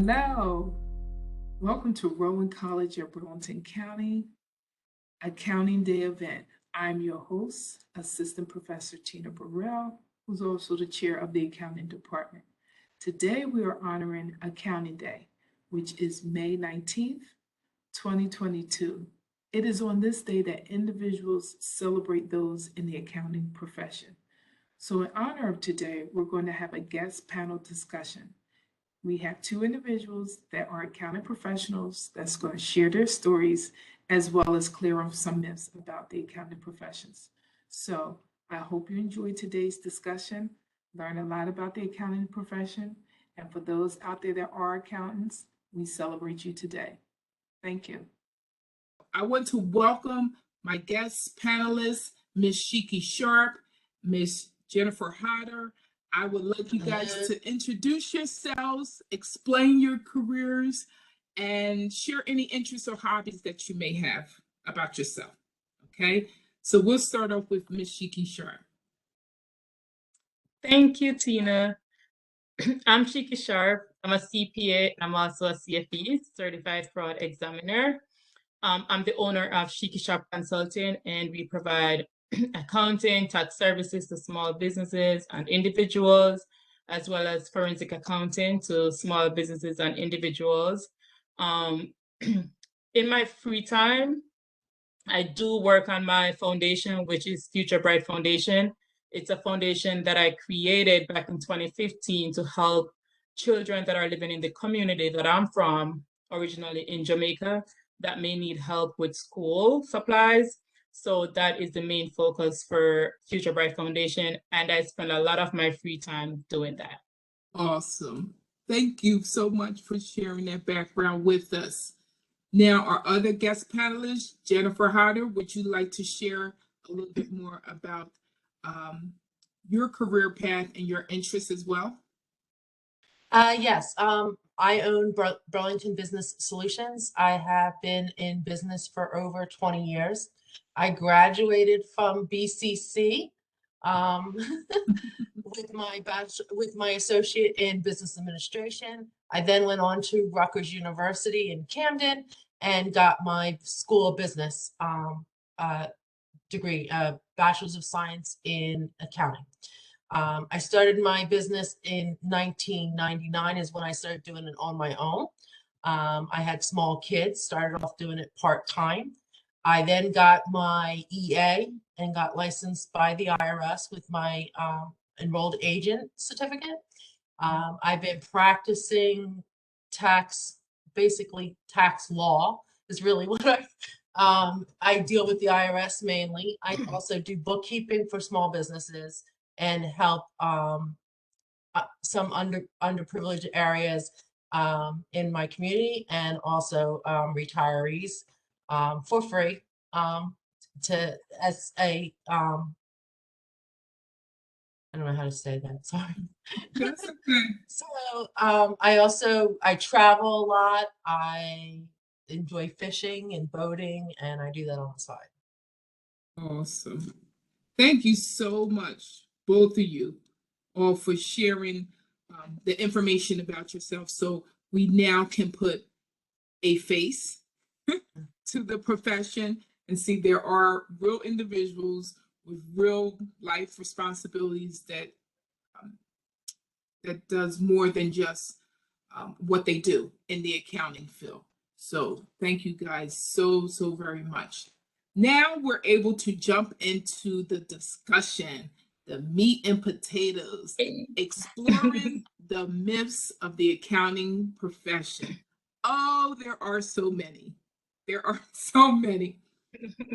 Hello, welcome to Rowan College of Burlington County Accounting Day event. I'm your host, Assistant Professor Tina Burrell, who's also the chair of the accounting department. Today we are honoring Accounting Day, which is May 19th, 2022. It is on this day that individuals celebrate those in the accounting profession. So in honor of today, we're going to have a guest panel discussion. We have two individuals that are accounting professionals that's going to share their stories as well as clear up some myths about the accounting professions. So I hope you enjoyed today's discussion, learn a lot about the accounting profession, and for those out there that are accountants, we celebrate you today. Thank you. I want to welcome my guest panelists, Ms. Sheike Sharpe, Ms. Jennifer Hodder. I would like you guys to introduce yourselves, explain your careers, and share any interests or hobbies that you may have about yourself. Okay, so we'll start off with Ms. Sheike Sharpe. Thank you, Tina. I'm Sheike Sharpe. I'm a CPA. I'm also a CFE, Certified Fraud Examiner. I'm the owner of Sheike Sharpe Consulting, and we provide accounting, tax services to small businesses and individuals, as well as forensic accounting to small businesses and individuals. In my free time, I do work on my foundation, which is Future Bright Foundation. It's a foundation that I created back in 2015 to help children that are living in the community that I'm from, originally in Jamaica, that may need help with school supplies. So that is the main focus for Future Bright Foundation, and I spend a lot of my free time doing that. Awesome. Thank you so much for sharing that background with us. Now, our other guest panelist, Jennifer Hodder, would you like to share a little bit more about your career path and your interests as well? Yes, I own Burlington Business Solutions. I have been in business for over 20 years. I graduated from BCC with my associate in business administration. I then went on to Rutgers University in Camden and got my School of Business degree, Bachelor's of Science in Accounting. I started my business in 1999 is when I started doing it on my own. I had small kids, started off doing it part-time. I then got my EA and got licensed by the IRS with my enrolled agent certificate. I've been practicing basically tax law is really what I deal with the IRS mainly. I also do bookkeeping for small businesses and help some underprivileged areas in my community, and also retirees for free as a I don't know how to say that, sorry. That's okay. So I travel a lot. I enjoy fishing and boating, and I do that on the side. Awesome. Thank you so much, both of you, all for sharing the information about yourself, so we now can put a face to the profession and see there are real individuals with real life responsibilities that does more than just what they do in the accounting field. So thank you guys so very much. Now we're able to jump into the discussion, the meat and potatoes, exploring the myths of the accounting profession. Oh, there are so many. There are so many.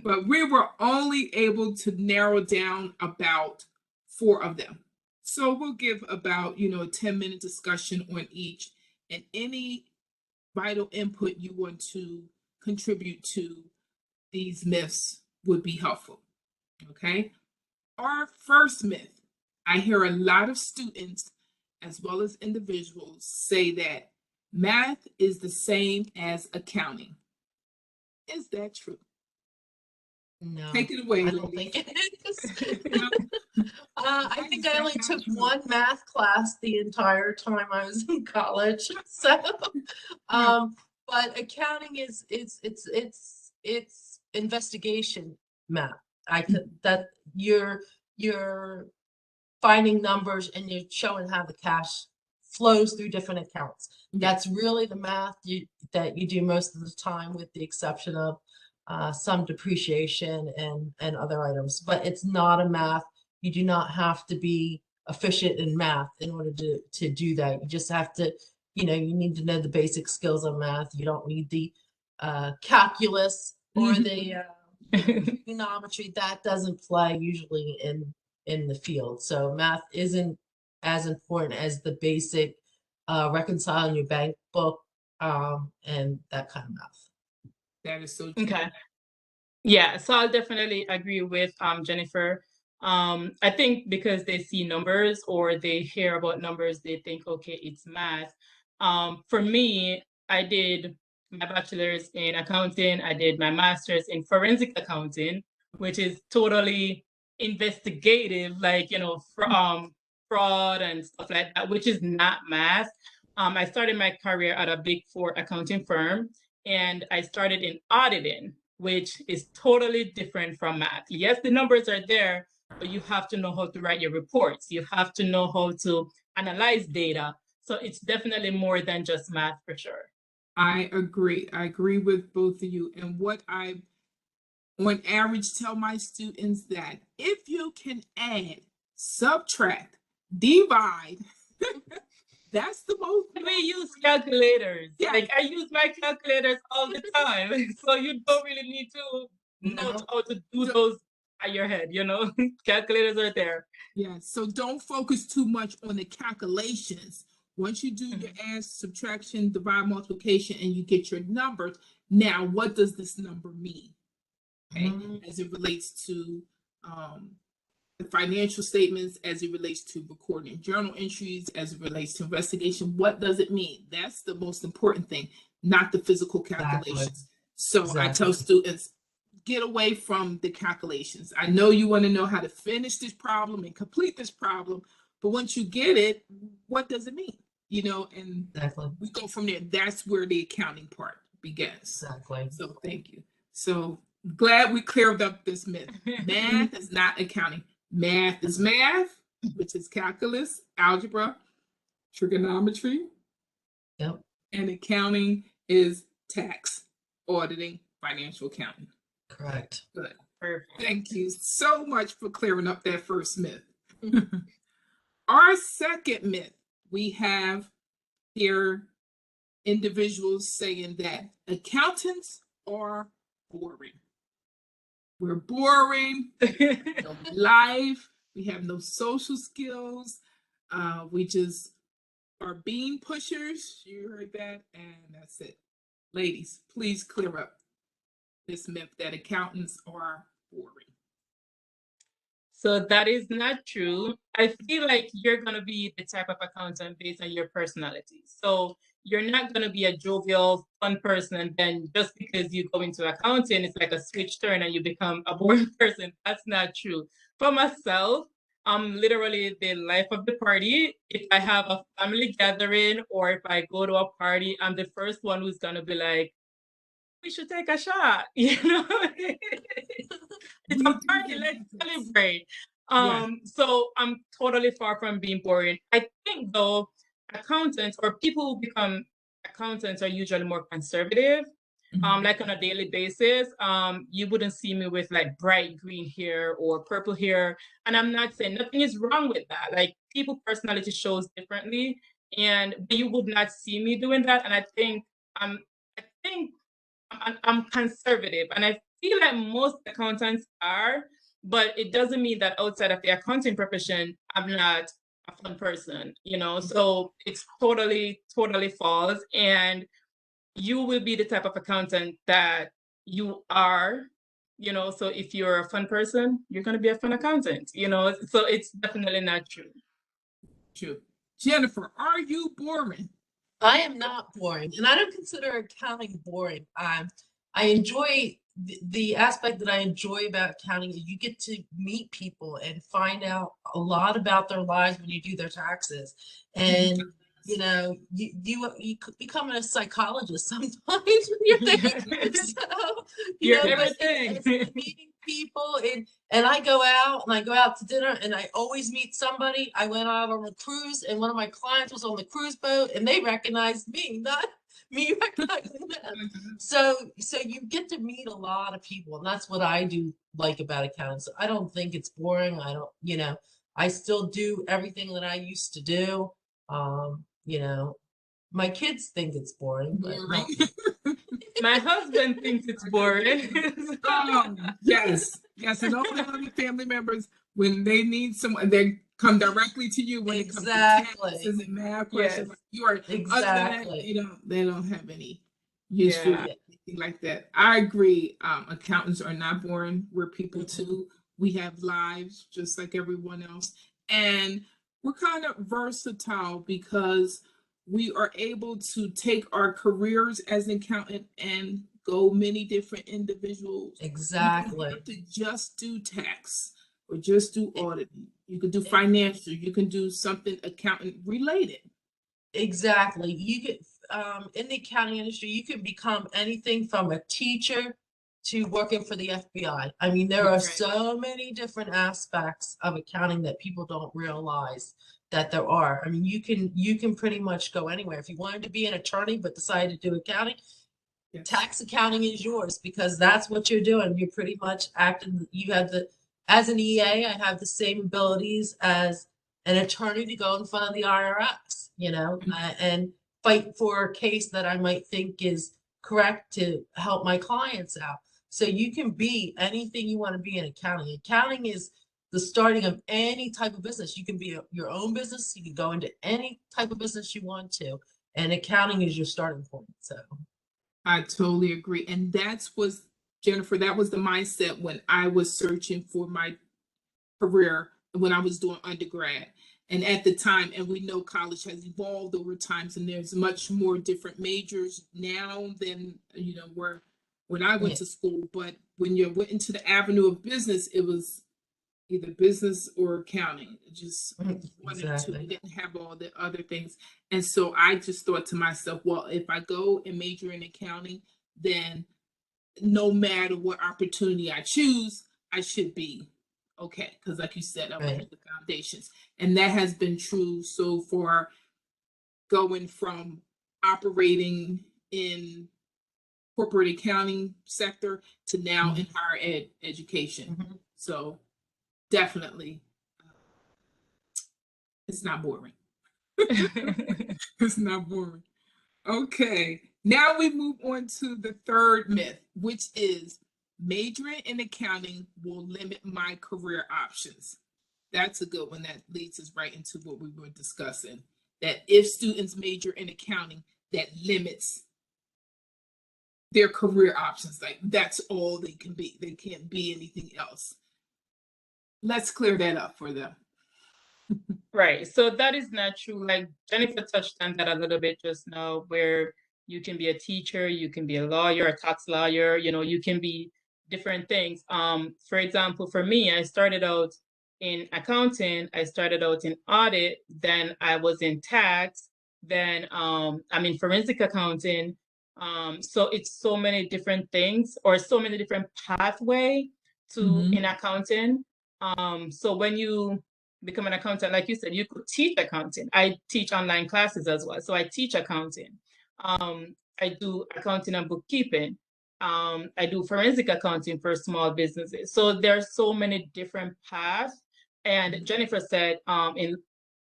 But we were only able to narrow down about 4 of them. So we'll give about, a 10-minute discussion on each, and any vital input you want to contribute to these myths would be helpful. Okay. Our first myth, I hear a lot of students as well as individuals say that math is the same as accounting. Is that true? No. Take it away, I don't think it is. I think I only That's took true. one math class the entire time I was in college. So, Yeah. but accounting is it's investigation math. I could that you're finding numbers and you're showing how the cash flows through different accounts. Yeah. That's really the math that you do most of the time, with the exception of some depreciation and other items. But it's not a math. You do not have to be efficient in math in order to do that. You just have to, you need to know the basic skills of math. You don't need the calculus or the trigonometry. That doesn't play usually in the field. So math isn't as important as the basic reconciling your bank book and that kind of math. That is so true. Okay. Yeah, so I'll definitely agree with Jennifer. I think because they see numbers or they hear about numbers, they think, okay, it's math. For me, I did my bachelor's in accounting. I did my master's in forensic accounting, which is totally investigative, like, fraud and stuff like that, which is not math. I started my career at a Big Four accounting firm, and I started in auditing, which is totally different from math. Yes, the numbers are there, but you have to know how to write your reports. You have to know how to analyze data. So it's definitely more than just math for sure. I agree. I agree with both of you. And what I, on average, tell my students that if you can add, subtract, divide, that's the most. We use calculators. Yeah. Like I use my calculators all the time. So you don't really need to know No. how to do those by your head, Calculators are there. Yeah. So don't focus too much on the calculations. Once you do your add, subtraction, divide, multiplication, and you get your numbers, now what does this number mean? Okay. As it relates to the financial statements, as it relates to recording journal entries, as it relates to investigation, what does it mean? That's the most important thing, not the physical calculations. Exactly. So I tell students, get away from the calculations. I know you want to know how to finish this problem and complete this problem, but once you get it, what does it mean? And we go from there. That's where the accounting part begins. Exactly. So thank you. So glad we cleared up this myth. Math is not accounting. Math is math, which is calculus, algebra, trigonometry. Yep. And accounting is tax, auditing, financial accounting. Correct. Good. Perfect. Thank you so much for clearing up that first myth. Our second myth, we have here individuals saying that accountants are boring. We're boring. No life. We have no social skills. We just are bean pushers. You heard that, and that's it. Ladies, please clear up this myth that accountants are boring. So that is not true. I feel like you're going to be the type of accountant based on your personality. So you're not going to be a jovial, fun person, and then just because you go into accounting, it's like a switch turn and you become a boring person. That's not true. For myself, I'm literally the life of the party. If I have a family gathering or if I go to a party, I'm the first one who's going to be like, we should take a shot, It's a party, let's celebrate. So I'm totally far from being boring. I think though, accountants or people who become accountants are usually more conservative. Like on a daily basis, you wouldn't see me with like bright green hair or purple hair. And I'm not saying nothing is wrong with that. Like people personality shows differently, and you would not see me doing that. And I think I'm conservative, and I feel like most accountants are, but it doesn't mean that outside of the accounting profession, I'm not a fun person, So it's totally false. And you will be the type of accountant that you are, So if you're a fun person, you're going to be a fun accountant, So it's definitely not true. True. Jennifer, are you boring? I am not boring, and I don't consider accounting boring. I enjoy the aspect that I enjoy about accounting is you get to meet people and find out a lot about their lives when you do their taxes. And you know, you could become a psychologist sometimes when you're there. So, you You're know, but everything. it's meeting people, and I go out to dinner, and I always meet somebody. I went out on a cruise, and one of my clients was on the cruise boat, and they recognized me, not me recognizing them. So you get to meet a lot of people, and that's what I do like about accounting. So I don't think it's boring. I don't, you know, I still do everything that I used to do. You know, my kids think it's boring, but not me. My husband thinks it's boring. Yes, yes, and all the other family members, when they need someone, they come directly to you when it comes to Exactly. taxes and math Yes. questions. You are other than that, Exactly. they don't have any use for Yeah. anything like that. I agree. Accountants are not boring. We're people Mhm. too. We have lives just like everyone else, and we're kind of versatile because we are able to take our careers as an accountant and go many different individuals. You don't Exactly. have to just do tax or just do E- auditing. You could do financial. You can do something accountant related. Exactly. You could, in the accounting industry, you can become anything from a teacher to working for the FBI. I mean, there are Right. so many different aspects of accounting that people don't realize that there are. I mean, you can pretty much go anywhere. If you wanted to be an attorney but decided to do accounting, Yes. tax accounting is yours because that's what you're doing. You're pretty much acting, you have as an EA, I have the same abilities as an attorney to go in front of the IRS, you know, and fight for a case that I might think is correct to help my clients out. So you can be anything you want to be in accounting. Accounting is the starting of any type of business. You can be your own business. You can go into any type of business you want to, and accounting is your starting point. So. I totally agree. And Jennifer, that was the mindset when I was searching for my career when I was doing undergrad. And at the time, and we know college has evolved over times, and there's much more different majors now than where when I went Yeah. to school. But when you went into the avenue of business, it was either business or accounting. It just one of the two. Exactly. We didn't have all the other things. And so I just thought to myself, well, if I go and major in accounting, then no matter what opportunity I choose, I should be okay. Because like you said, I will have the foundations. And that has been true. So for going from operating in corporate accounting sector to now in higher education. Mhm. So definitely, it's not boring. It's not boring. Okay, now we move on to the third myth, which is majoring in accounting will limit my career options. That's a good one that leads us right into what we were discussing. That if students major in accounting, that limits their career options. Like that's all they can be. They can't be anything else. Let's clear that up for them. Right. So that is not true. Like Jennifer touched on that a little bit just now, where you can be a teacher, you can be a lawyer, a tax lawyer, you can be different things. For example, for me, I started out in accounting, I started out in audit, then I was in tax, then I'm in forensic accounting. So it's so many different things or so many different pathway to in accounting. So when you become an accountant, like you said, you could teach accounting. I teach online classes as well. So I teach accounting. I do accounting and bookkeeping. I do forensic accounting for small businesses. So there's so many different paths. And Jennifer said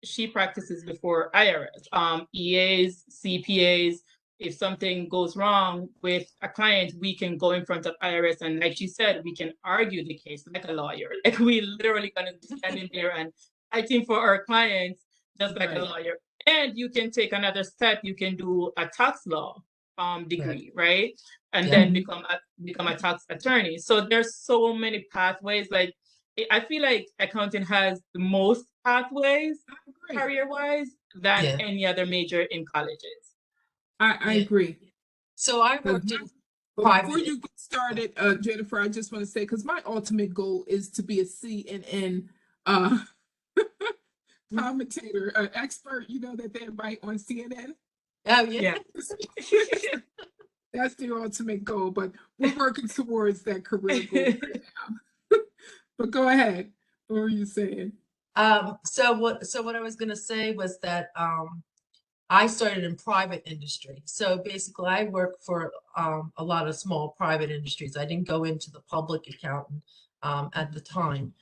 she practices before IRS, EAs, CPAs. If something goes wrong with a client, we can go in front of IRS, and like she said, we can argue the case like a lawyer. Like we literally gonna be standing there and fighting for our clients just like a lawyer. And you can take another step. You can do a tax law degree, right? And then become a tax attorney. So there's so many pathways. Like I feel like accounting has the most pathways career-wise than any other major in colleges. I agree. So I worked in But before you get started, Jennifer, I just want to say, because my ultimate goal is to be a CNN commentator, an expert, you know, that they invite on CNN. Oh, yeah. That's the ultimate goal, but we're working towards that career goal right now. But go ahead. What were you saying? So what I was going to say was that I started in private industry. So basically I work for a lot of small private industries. I didn't go into the public accountant at the time.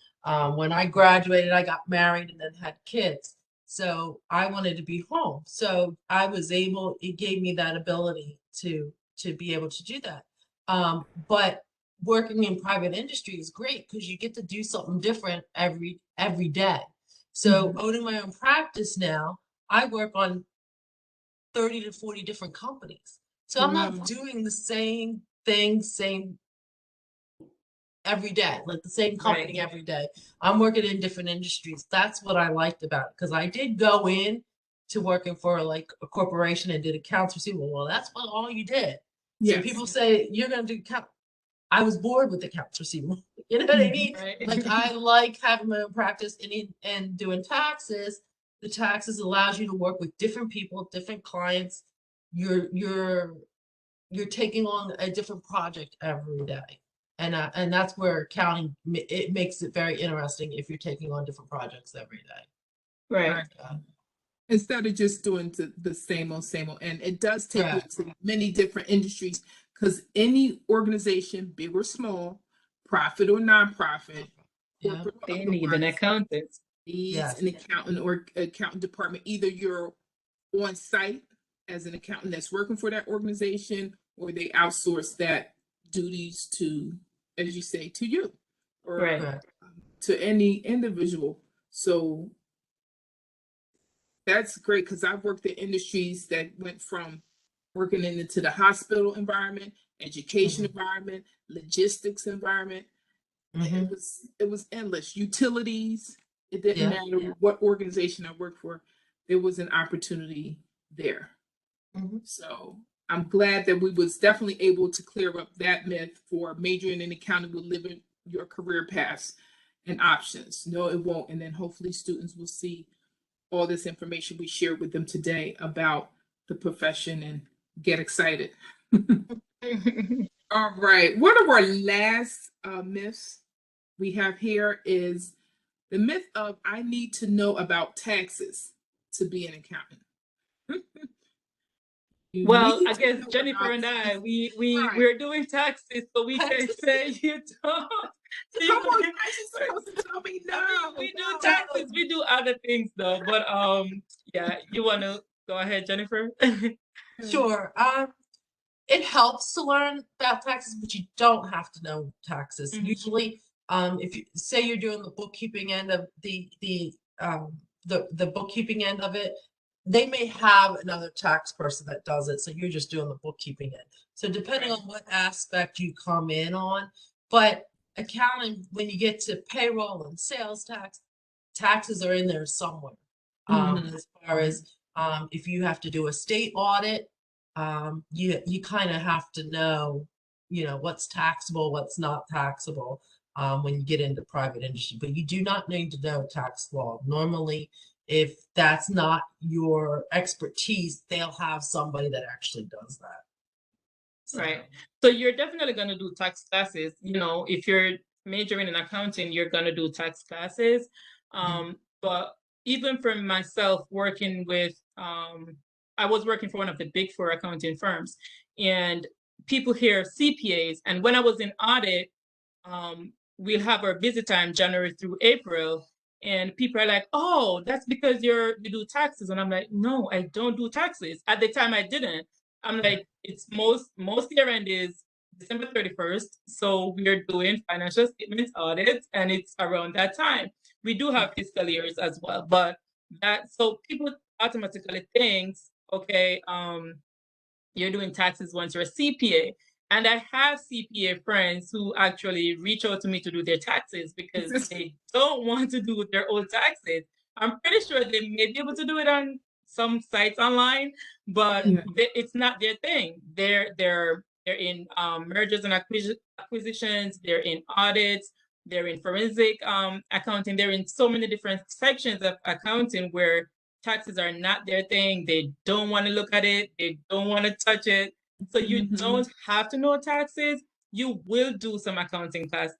When I graduated, I got married and then had kids. So I wanted to be home. So I was able, it gave me that ability to be able to do that. But working in private industry is great because you get to do something different every day. So owning my own practice now, I work on 30 to 40 different companies. So I'm not doing the same thing, every day, like the same company every day. I'm working in different industries. That's what I liked about it, because I did go in to working for like a corporation and did accounts receivable. Well, that's what all you did. So people say you're going to do account. I was bored with accounts receivable. You know what I mean? Like I like having my own practice and doing taxes. The taxes allows you to work with different people, different clients. You're taking on a different project every day. And that's where accounting, it makes it very interesting if you're taking on different projects every day. Right. Instead of just doing the same old, and it does take you to many different industries, because any organization, big or small, profit or nonprofit, they need an accountant. Needs an accountant or accountant department. Either you're on site as an accountant that's working for that organization, or they outsource that duties to, as you say, to you or to any individual. So that's great, because I've worked in industries that went from working into the hospital environment, education environment, logistics environment. It was endless. Utilities. It didn't matter what organization I worked for. There was an opportunity there. So I'm glad that we was definitely able to clear up that myth for majoring in accounting will limit your career paths and options. No, it won't. And then hopefully students will see all this information we shared with them today about the profession and get excited. All right. One of our last myths we have here is the myth of I need to know about taxes to be an accountant. Well, I guess Jennifer and I, we're doing taxes, so we can say you don't. Come on, you're supposed to tell me no. We do taxes, we do other things though. But yeah, you want to go ahead, Jennifer? Sure. It helps to learn about taxes, but you don't have to know taxes. Usually, if you say you're doing the bookkeeping end of the bookkeeping end of it, they may have another tax person that does it. So you're just doing the bookkeeping end. So depending on what aspect you come in on, but accounting, when you get to payroll and sales tax, taxes are in there somewhere. As far as if you have to do a state audit, you kind of have to know, you know, what's taxable, what's not taxable when you get into private industry. But you do not need to know tax law. Normally, if that's not your expertise, they'll have somebody that actually does that. So. Right. So you're definitely going to do tax classes. You know, if you're majoring in accounting, you're going to do tax classes. But even for myself, working with, I was working for one of the big 4 accounting firms, and people hear CPAs. And when I was in audit, we'll have our visit time January through April. And people are like, oh, that's because you do taxes. And I'm like, no, I don't do taxes. At the time I didn't. I'm like, it's most year end is December 31st. So we're doing financial statements audits, and it's around that time. We do have fiscal years as well, but so people automatically think, okay, you're doing taxes once you're a CPA. And I have CPA friends who actually reach out to me to do their taxes because they don't want to do their own taxes. I'm pretty sure they may be able to do it on some sites online, but it's not their thing. They're they're in mergers and acquisitions, they're in audits, they're in forensic accounting, they're in so many different sections of accounting where taxes are not their thing. They don't want to look at it, they don't want to touch it. So you don't have to know taxes. You will do some accounting tax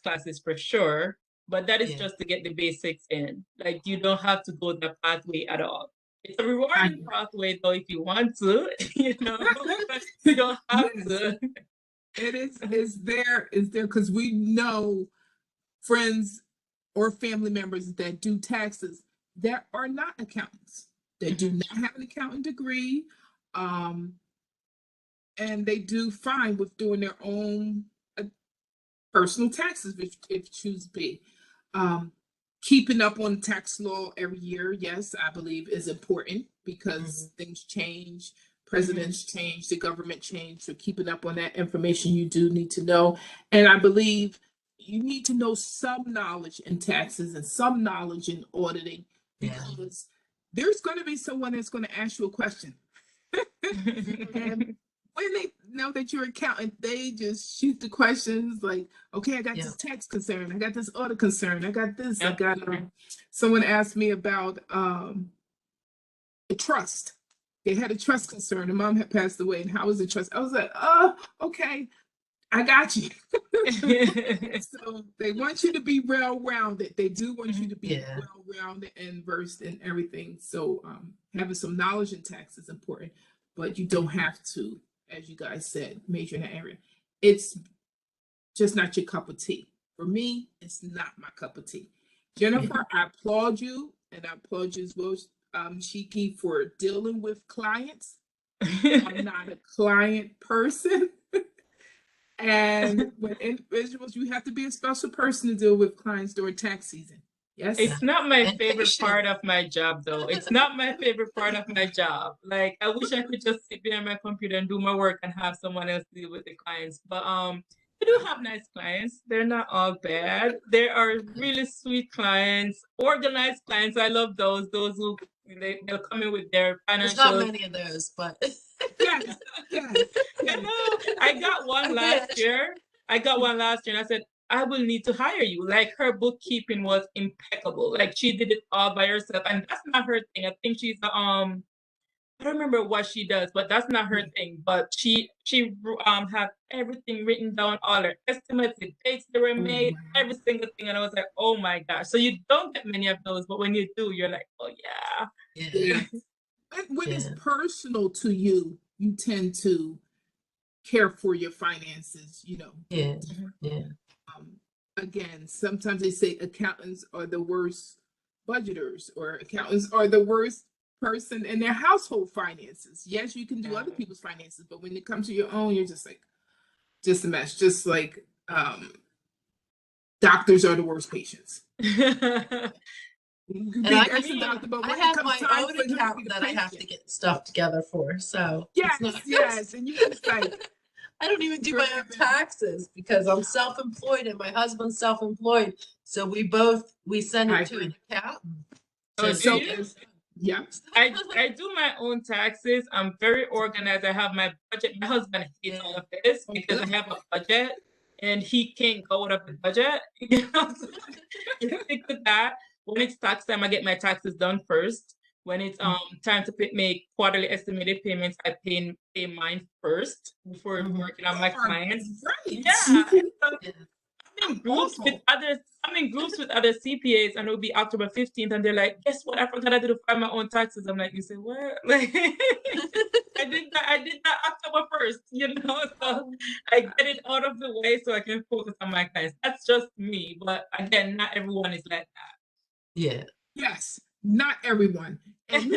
classes for sure, but that is just to get the basics in. Like, you don't have to go the pathway at all. It's a rewarding pathway though if you want to, you know, but you don't have to. It is there because we know friends or family members that do taxes that are not accountants, that do not have an accounting degree, and they do fine with doing their own personal taxes if choose to be. Keeping up on tax law every year, yes, I believe is important because things change, presidents change, the government change. So keeping up on that information, you do need to know. And I believe you need to know some knowledge in taxes and some knowledge in auditing, because there's going to be someone that's going to ask you a question. And when they know that you're an accountant, they just shoot the questions like, okay, I got this tax concern, I got this audit concern, I got this, I got someone asked me about a trust. They had a trust concern, and mom had passed away, and how was the trust? I was like, oh, okay, I got you. So they want you to be well-rounded. They do want you to be well-rounded and versed in everything. So having some knowledge in tax is important, but you don't have to, as you guys said, major in that area. It's just not your cup of tea. For me, it's not my cup of tea. Jennifer, I applaud you, and I applaud you as well, Sheike, for dealing with clients. I'm not a client person. And with individuals, you have to be a special person to deal with clients during tax season. Yes. It's not my favorite part of my job, though. It's not my favorite part of my job. Like, I wish I could just sit behind my computer and do my work and have someone else deal with the clients. But I do have nice clients. They're not all bad. There are really sweet clients, organized clients. I love those. Those who they'll come in with their financial. There's not many of those, but yes. I know. I got one last year. And I said, I will need to hire you. Like, her bookkeeping was impeccable. Like, she did it all by herself, and that's not her thing. I think she's I don't remember what she does, but that's not her thing. But she had everything written down, all her estimates, the dates they were made, every single thing. And I was like, oh my gosh. So you don't get many of those, but when you do, you're like, oh yeah. When it's personal to you, you tend to care for your finances, you know. Again, sometimes they say accountants are the worst budgeters, or accountants are the worst person in their household finances. Yes, you can do other people's finances, but when it comes to your own, you're just a mess. Just like doctors are the worst patients. And I have my own account that I have to get stuff together for. So yes, and you just like, I don't even do my own taxes because I'm self-employed and my husband's self-employed. So we send it to an accountant. I do my own taxes. I'm very organized. I have my budget. My husband hates all of this because I have a budget and he can't go out of the budget. You know, so you stick with that. When it's tax time, I get my taxes done first. When it's time to make quarterly estimated payments, I pay mine first before working on my clients. Right. Yeah. I'm in groups with other CPAs, and it'll be October 15th, and they're like, guess what? I forgot I did to file my own taxes. I'm like, you say what? Like, I did that October 1st, you know? So I get it out of the way so I can focus on my clients. That's just me. But again, not everyone is like that. Yeah. Yes, not everyone. And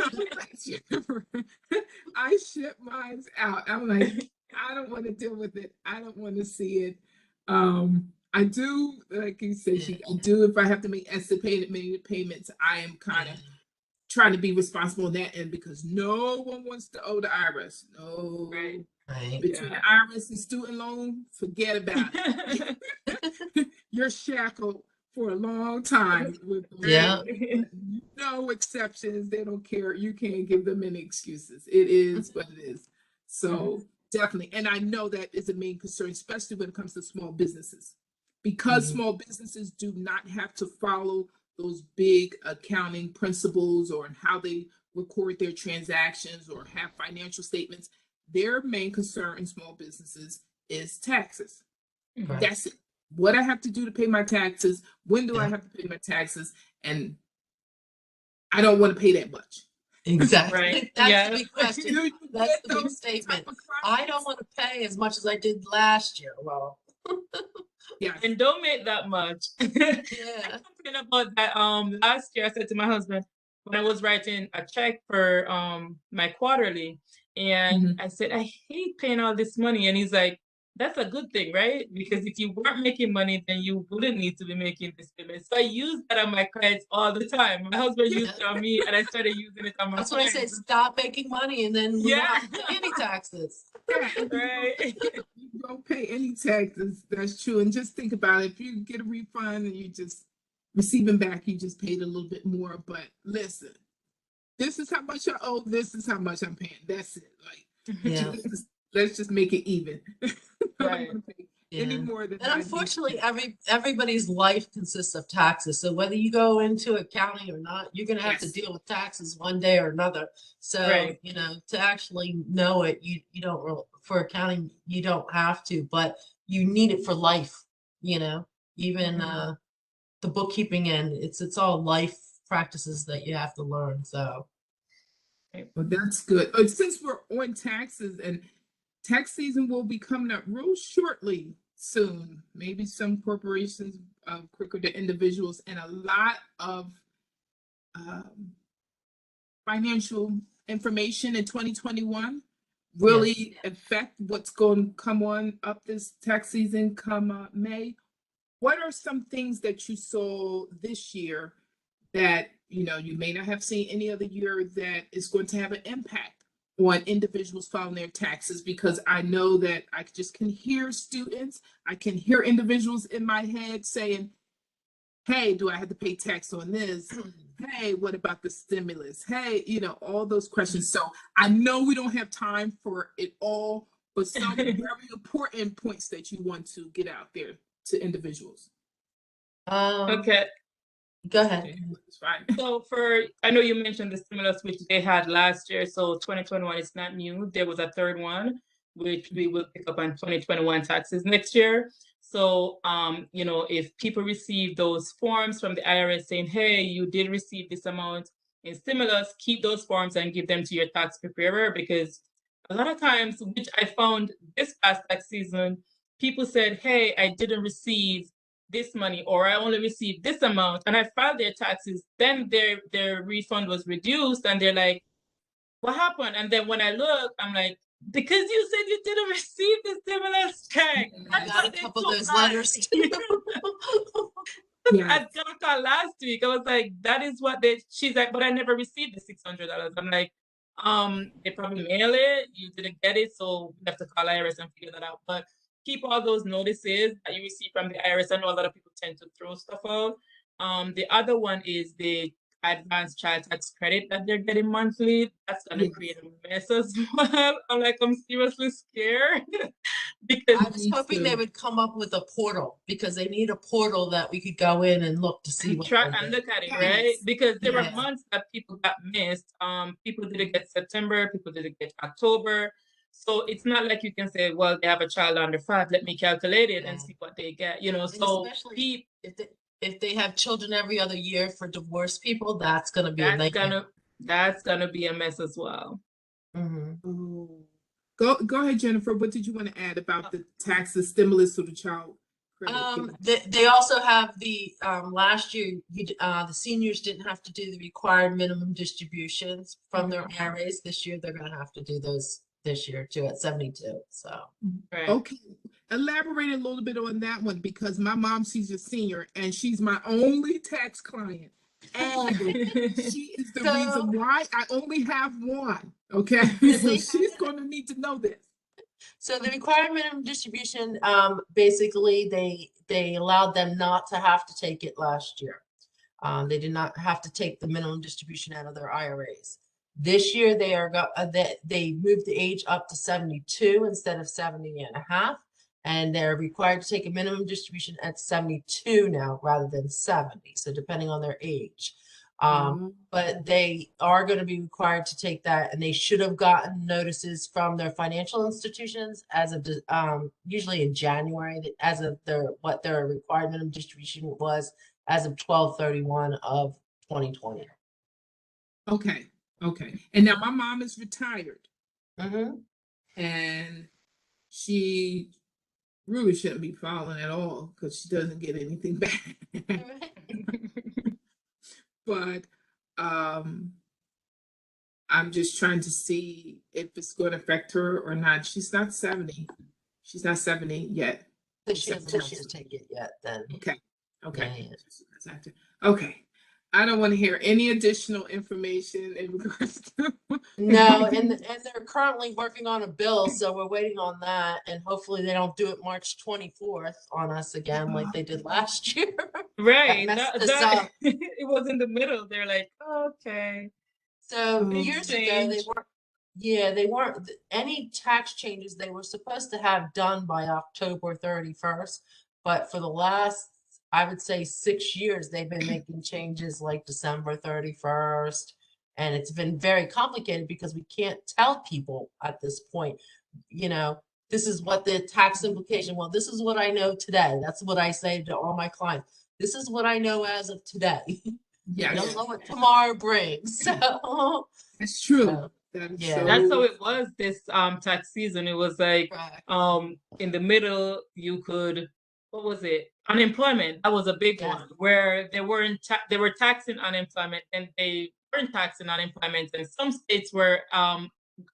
I ship mine out. I'm like, I don't want to deal with it. I don't want to see it. I do, like you said, I do, if I have to make estimated payments, I am kind of trying to be responsible on that end because no one wants to owe the IRS. No. Right. Between the IRS and student loan, forget about it. You're shackled for a long time with no exceptions. They don't care. You can't give them any excuses. It is what it is. So Definitely. And I know that is a main concern, especially when it comes to small businesses, because small businesses do not have to follow those big accounting principles or how they record their transactions or have financial statements. Their main concern in small businesses is taxes. Right. That's it. What I have to do to pay my taxes, when do I Yeah. have to pay my taxes? And I don't want to pay that much. Exactly. Right. That's Yeah. the big question. You That's get the big those statement. type of I don't clients? want to pay as much as I did last year. Well, Yes. And don't make that much. yeah. Something about that. Last year I said to my husband when I was writing a check for my quarterly, and I said, I hate paying all this money. And he's like, that's a good thing, right? Because if you weren't making money, then you wouldn't need to be making this payment. So I use that on my clients all the time. My husband used it on me, and I started using it on my That's what I say. clients. Stop making money, and then we Yeah. don't have to pay any taxes. Yeah, and Right. you don't pay any taxes. That's true. And just think about it. If you get a refund and you just receiving back, you just paid a little bit more. But listen, this is how much I owe. This is how much I'm paying. That's it. Like, Yeah. let's just make it even. I don't Right. want to pay Yeah. any more than And I need unfortunately, to. everybody's life consists of taxes. So whether you go into accounting or not, you're gonna have to Yes. deal with taxes one day or another. So, Right. you know, to actually know it, you don't for accounting, you don't have to, but you need it for life, you know, even the bookkeeping end, it's all life practices that you have to learn. So Well, that's good. Since we're on taxes, and tax season will be coming up real shortly soon. Maybe some corporations quicker than individuals, and a lot of um, financial information in 2021 really affect what's going to come on up this tax season come May. What are some things that you saw this year that you may not have seen any other year that is going to have an impact on individuals filing their taxes? Because I know that I just can hear students, I can hear individuals in my head saying, hey, do I have to pay tax on this? Hey, what about the stimulus? Hey, all those questions. So I know we don't have time for it all, but some very important points that you want to get out there to individuals. Okay. Go ahead. It's fine. So I know you mentioned the stimulus which they had last year. So 2021 is not new. There was a third one, which we will pick up on 2021 taxes next year. So, if people receive those forms from the IRS saying, hey, you did receive this amount in stimulus, keep those forms and give them to your tax preparer, because a lot of times, which I found this past tax season, people said, hey, I didn't receive this money, or I only received this amount, and I filed their taxes, then their refund was reduced, and they're like, what happened? And then when I look, I'm like, because you said you didn't receive the stimulus check. I got a couple of those letters too. Yeah. I got a call last week. I was like, that is what she's like, but I never received the $600. I'm like, they probably mail it, you didn't get it, so we have to call IRS and figure that out. But keep all those notices that you receive from the IRS. I know a lot of people tend to throw stuff out. The other one is the advanced child tax credit that they're getting monthly. That's gonna create a mess as well. I'm seriously scared. Because I was hoping they would come up with a portal, because they need a portal that we could go in and look to see and what try they and did. look at it, Yes. right? Because there were Yeah. months that people got missed. People didn't get September, people didn't get October. So it's not like you can say, well, they have a child under 5, let me calculate it and see what they get, And so especially if they have children every other year for divorced people, that's gonna be a nightmare. that's gonna be a mess as well. Oh. Go ahead, Jennifer. What did you want to add about the taxes, stimulus to the child credit? They also have the last year the seniors didn't have to do the required minimum distributions from their IRAs. This year they're gonna have to do those this year too at 72. So Right. Okay, elaborate a little bit on that one, because my mom, she's a senior and she's my only tax client. And she is the reason why I only have one. Okay, so she's going to need to know this. So the required minimum distribution, basically they allowed them not to have to take it last year. They did not have to take the minimum distribution out of their IRAs. This year they moved the age up to 72 instead of 70 and a half, and they're required to take a minimum distribution at 72 now rather than 70. So depending on their age. But they are going to be required to take that, and they should have gotten notices from their financial institutions as of usually in January, as of what their required minimum distribution was as of 12/31 of 2020. Okay. And now my mom is retired, and she really shouldn't be filing at all because she doesn't get anything back. But I'm just trying to see if it's going to affect her or not. She's not 70. She's not 70 yet. So she doesn't take it yet then. Okay. Yeah. Okay. I don't want to hear any additional information in regards to No, and they're currently working on a bill, so we're waiting on that, and hopefully they don't do it March 24th on us again like they did last year. Right. That it was in the middle. They're like, okay. So years ago they weren't any tax changes they were supposed to have done by October 31st, but for the last, I would say, 6 years, they've been making changes like December 31st. And it's been very complicated because we can't tell people at this point, this is what the tax implication, well, this is what I know today. That's what I say to all my clients. This is what I know as of today. Yeah. I don't know what tomorrow brings. So that's true. That's how it was this tax season. It was like in the middle you could, what was it? Unemployment. That was a big one where they were taxing unemployment and they weren't taxing unemployment, and some states were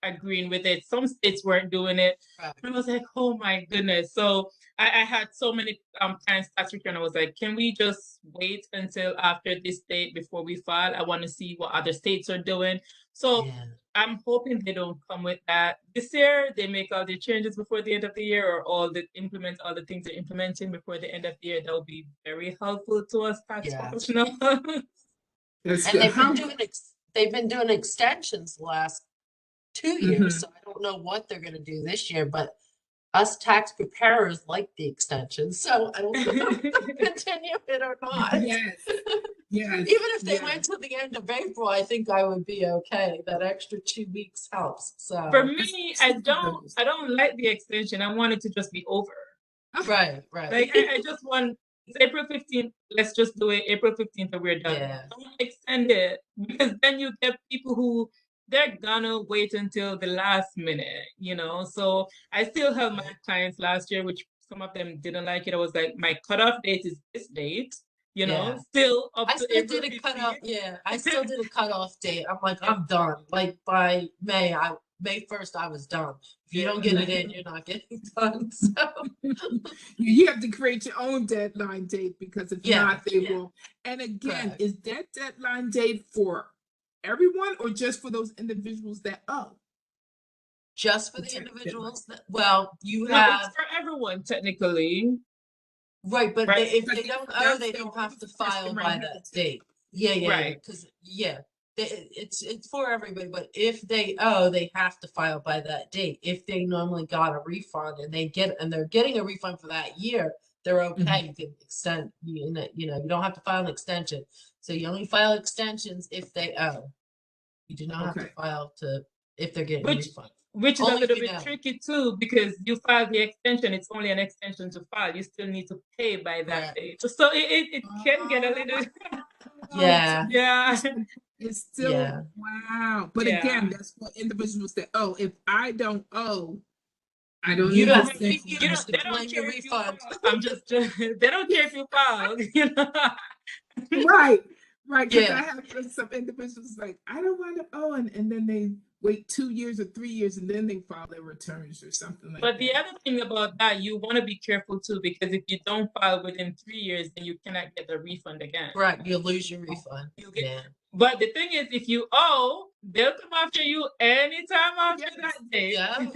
agreeing with it, some states weren't doing it. And I was like, oh my goodness. So I had so many clients tax return. I was like, can we just wait until after this date before we file? I want to see what other states are doing. So I'm hoping they don't come with that this year. They make all the changes before the end of the year, or implement all the things they're implementing before the end of the year. That will be very helpful to us tax professionals. And they've been doing extensions the last 2 years, so I don't know what they're going to do this year, but us tax preparers like the extension, so I don't know if they'll continue it or not. Yes. Even if they went to the end of April, I think I would be okay. That extra 2 weeks helps. So for me, I don't like the extension. I want it to just be over. Right. Like I just want, it's April 15th. Let's just do it April 15th and we're done. Yeah. Don't extend it, because then you get people who they're gonna wait until the last minute, So I still held my clients last year, which some of them didn't like it. I was like, my cutoff date is this date, still up to April 15th. I still did a cutoff date. I'm like, I'm done. Like by May 1st, I was done. If you don't get it in, you're not getting done. So you have to create your own deadline date, because if not, they won't. And again, is that deadline date for everyone or just for those individuals that owe? Just for the individuals that, well, it's for everyone technically. Right, but if they don't owe, they don't have to file by that date. Right. Because it's for everybody, but if they owe, they have to file by that date. If they normally got a refund and they're getting a refund for that year, they're okay. You can extend, you don't have to file an extension. So you only file extensions if they owe. You do not have to file if they're getting a refund. Which is a little bit tricky too, because you file the extension, it's only an extension to file. You still need to pay by that date. So it can get a little It's still wow. But again, that's for individuals that owe. If I don't owe, I don't need to claim your refund. They don't care if you file, Right. Because I have some individuals like, I don't want to owe, and then they wait 2 years or 3 years and then they file their returns or something like that. But the other thing about that, you want to be careful too, because if you don't file within 3 years, then you cannot get the refund again. Right, you'll lose your refund. But the thing is, if you owe, they'll come after you anytime after that date. Yeah.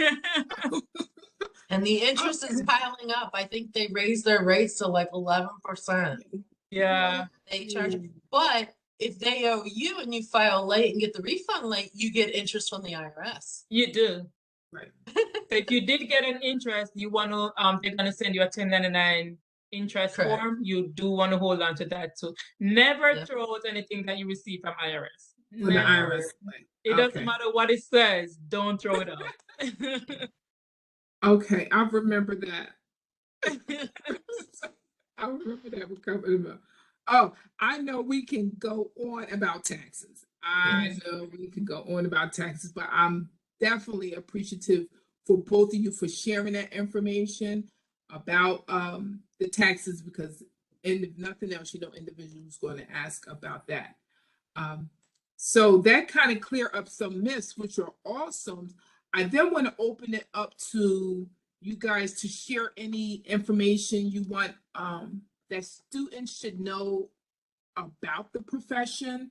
And the interest is piling up. I think they raised their rates to like 11%. Yeah. They charge, but if they owe you and you file late and get the refund late, you get interest from the IRS. You do. Right. So if you did get an interest, you want to, they're going to send you a 1099 interest Correct. form. You do want to hold on to that too. Never Yeah. throw out anything that you receive from IRS. With the Never. IRS. It Okay. doesn't matter what it says. Don't throw it out. Okay, I remember that. I remember that we're coming about. Oh, I know we can go on about taxes. I know we can go on about taxes, but I'm definitely appreciative for both of you for sharing that information about the taxes, because if nothing else, you know, individuals going to ask about that. So that kind of clear up some myths, which are awesome. I then want to open it up to you guys to share any information you want that students should know about the profession,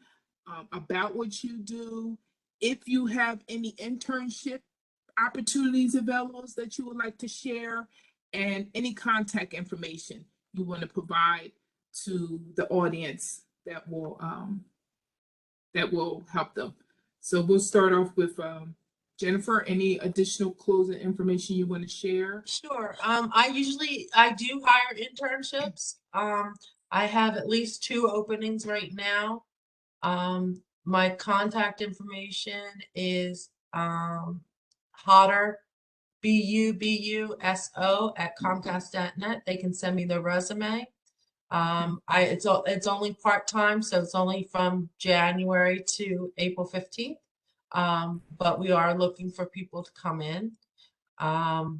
about what you do. If you have any internship opportunities available that you would like to share, and any contact information you want to provide to the audience that will help them. So we'll start off with Jennifer. Any additional closing information you want to share? Sure. I do hire internships. I have at least 2 openings right now. My contact information is Hodder, BUBUSO at Comcast.net. They can send me their resume. It's only part-time, so it's only from January to April 15th. But we are looking for people to come in. The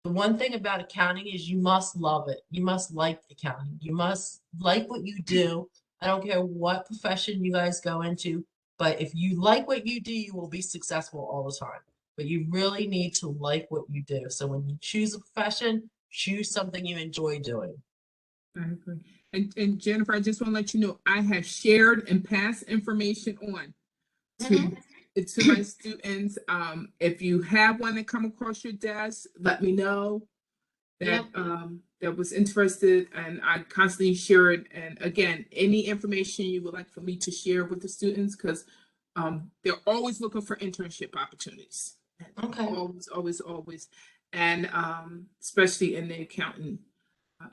one thing about accounting is you must love it. You must like accounting. You must like what you do. I don't care what profession you guys go into, but if you like what you do, you will be successful all the time. But you really need to like what you do. So when you choose a profession, choose something you enjoy doing. I agree. And Jennifer, I just want to let you know, I have shared and passed information on to my students. If you have one that come across your desk, let me know that that was interested, and I constantly share it. And again, any information you would like for me to share with the students, because they're always looking for internship opportunities. Okay. Always. And especially in the accounting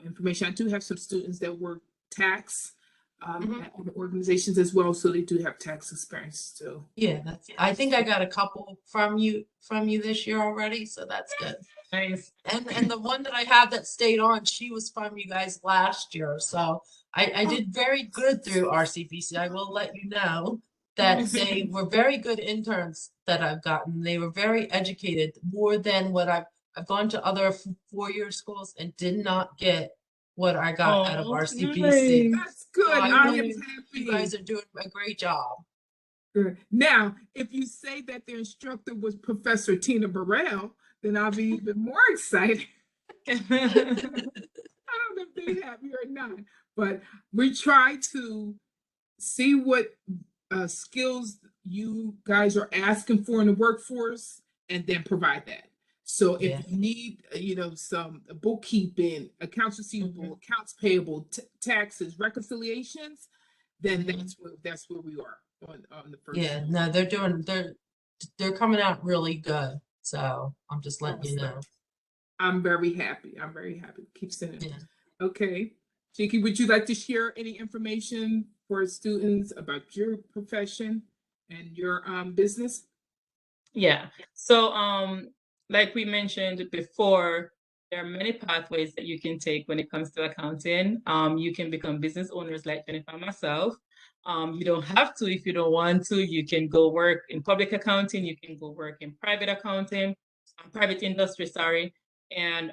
information. I do have some students that work tax at other organizations as well, so they do have tax experience too. Yeah, I think I got a couple from you this year already, so that's good. Nice. And the one that I have that stayed on, she was from you guys last year, so I did very good through RCBC. I will let you know that they were very good interns that I've gotten. They were very educated, more than what I've gone to other 4-year schools and did not get what I got out of RCBC. Nice. That's good. So I am really, happy. you guys are doing a great job. Good. Now, if you say that their instructor was Professor Tina Burrell, then I'll be even more excited. I don't know if they're happy or not, but we try to see what skills you guys are asking for in the workforce, and then provide that. So if you need, some bookkeeping, accounts receivable, accounts payable, taxes, reconciliations, then that's where we are on the first. Yeah, no, they're coming out really good. So I'm just letting you know. I'm very happy. Keep sending it. Okay. Sheike, would you like to share any information for students about your profession and your business? Yeah. So like we mentioned before, there are many pathways that you can take when it comes to accounting. You can become business owners like Jennifer and myself. You don't have to if you don't want to. You can go work in public accounting. You can go work in private accounting, private industry, sorry, and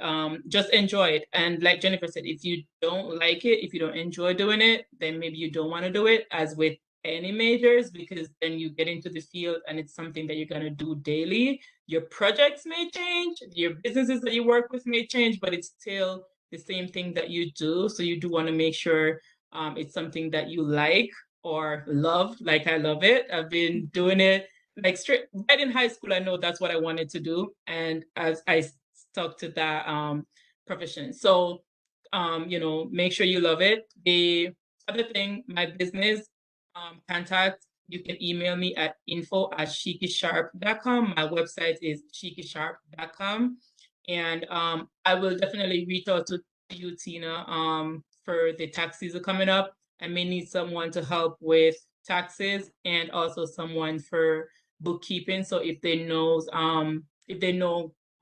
just enjoy it. And like Jennifer said, if you don't like it, if you don't enjoy doing it, then maybe you don't want to do it, as with any majors, because then you get into the field and it's something that you're going to do daily. Your projects may change, your businesses that you work with may change, but it's still the same thing that you do. So you do want to make sure it's something that you like or love, like I love it. I've been doing it like straight right in high school. I know that's what I wanted to do, and as I stuck to that profession. So make sure you love it. The other thing, my business, contact, you can email me at info@sheikesharpe.com. My website is sheikesharpe.com. And I will definitely reach out to you, Tina, for the tax season coming up. I may need someone to help with taxes and also someone for bookkeeping. So if they know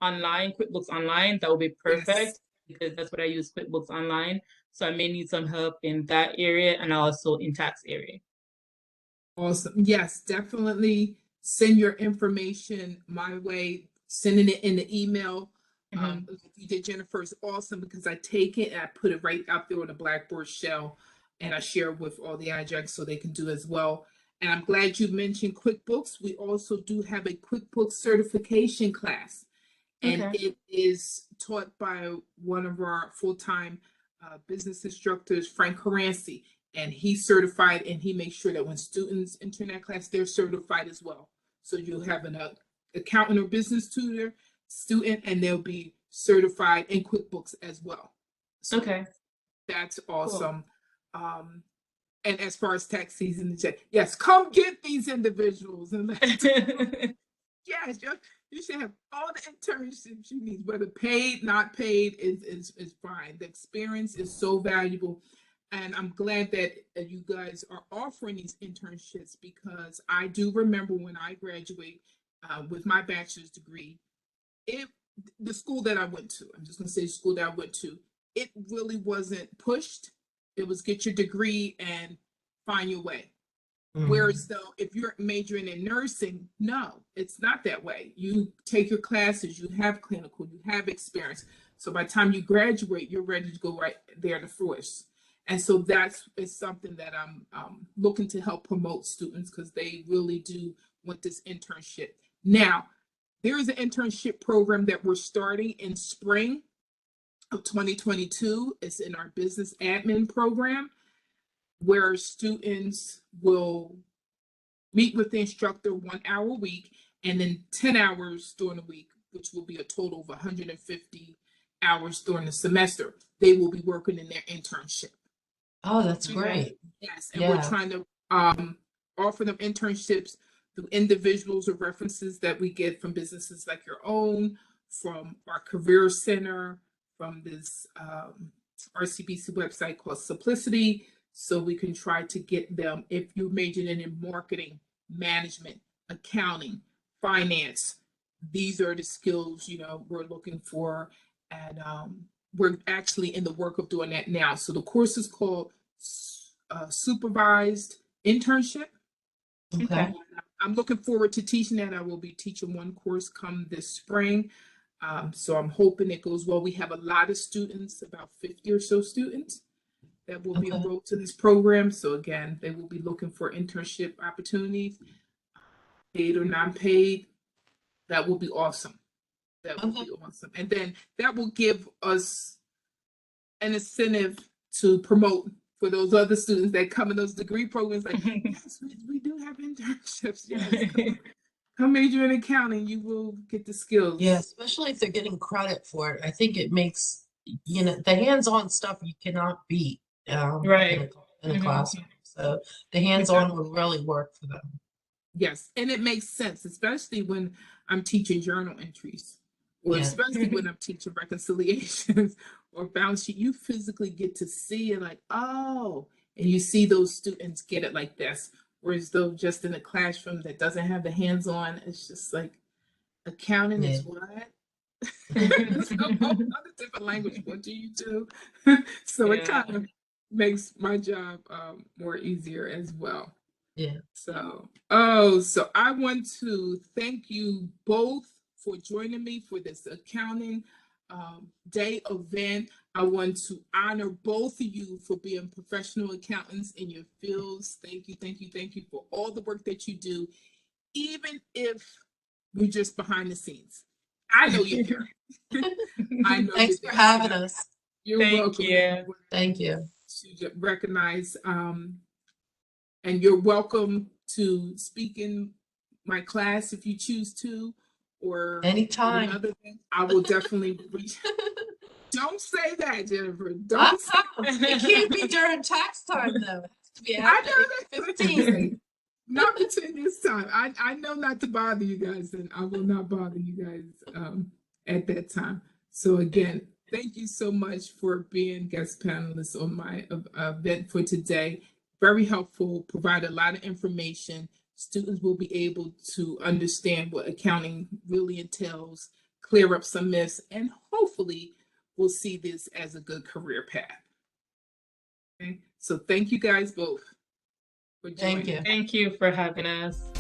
online, QuickBooks Online, that would be perfect. Yes. Because that's what I use, QuickBooks Online. So I may need some help in that area and also in tax area. Awesome. Yes, definitely send your information my way. Sending it in the email. Like you did, Jennifer, is awesome because I take it and I put it right out there on the Blackboard shell and I share it with all the adjuncts so they can do as well. And I'm glad you mentioned QuickBooks. We also do have a QuickBooks certification class. And it is taught by one of our full-time business instructors, Frank Horancy. And he's certified, and he makes sure that when students enter that class, they're certified as well. So you'll have an accountant or business tutor student, and they'll be certified in QuickBooks as well. So that's awesome. Cool. And as far as tax season, yes, come get these individuals. And yes, you should have all the internships you need, whether paid, not paid, is fine. The experience is so valuable. And I'm glad that you guys are offering these internships because I do remember when I graduated with my bachelor's degree, the school that I went to, I'm just going to say the school that I went to, it really wasn't pushed. It was get your degree and find your way. Whereas though, if you're majoring in nursing, no, it's not that way. You take your classes, you have clinical, you have experience. So by the time you graduate, you're ready to go right there to force. And so that's something that I'm looking to help promote students because they really do want this internship. Now, there is an internship program that we're starting in spring of 2022. It's in our business admin program, where students will meet with the instructor 1 hour a week and then 10 hours during the week, which will be a total of 150 hours during the semester. They will be working in their internship. Oh, that's great. Yes, and we're trying to offer them internships through individuals or references that we get from businesses like your own, from our career center, from this RCBC website called Simplicity. So we can try to get them, if you're majoring in marketing, management, accounting, finance, these are the skills, we're looking for. And we're actually in the work of doing that now. So the course is called Supervised Internship. Okay. I'm looking forward to teaching that. I will be teaching one course come this spring. So I'm hoping it goes well. We have a lot of students, about 50 or so students that will be enrolled to this program. So again, they will be looking for internship opportunities, paid or non-paid. That will be awesome. That will be awesome. And then that will give us an incentive to promote for those other students that come in those degree programs. Like, yes, we do have internships. Yes, come major in accounting, you will get the skills. Yeah, especially if they're getting credit for it. I think it makes, the hands-on stuff you cannot beat in a classroom. So the hands-on will really work for them. Yes, and it makes sense, especially when I'm teaching journal entries, or especially when I'm teaching reconciliations or balance sheet. You physically get to see it like, oh, and you see those students get it like this. Whereas though just in a classroom that doesn't have the hands-on, it's just like accounting is what? It's a whole other different language. What do you do? So it kind of makes my job more easier as well. Yeah. So, so I want to thank you both for joining me for this accounting day event. I want to honor both of you for being professional accountants in your fields. Thank you, thank you, thank you for all the work that you do, even if you're just behind the scenes. I know you're here. I know. Thanks for having us. You're welcome. Thank you. To recognize, and you're welcome to speak in my class if you choose to, or anytime. Another thing, I will definitely reach. Don't say that, Jennifer. Don't say that. It can't be during tax time though. Yeah, I know that's 15. not between this time. I know not to bother you guys, and I will not bother you guys at that time. So again, thank you so much for being guest panelists on my event for today. Very helpful, provide a lot of information. Students will be able to understand what accounting really entails, clear up some myths, and hopefully we'll see this as a good career path. Okay, so thank you guys both for joining. Thank you. Thank you for having us.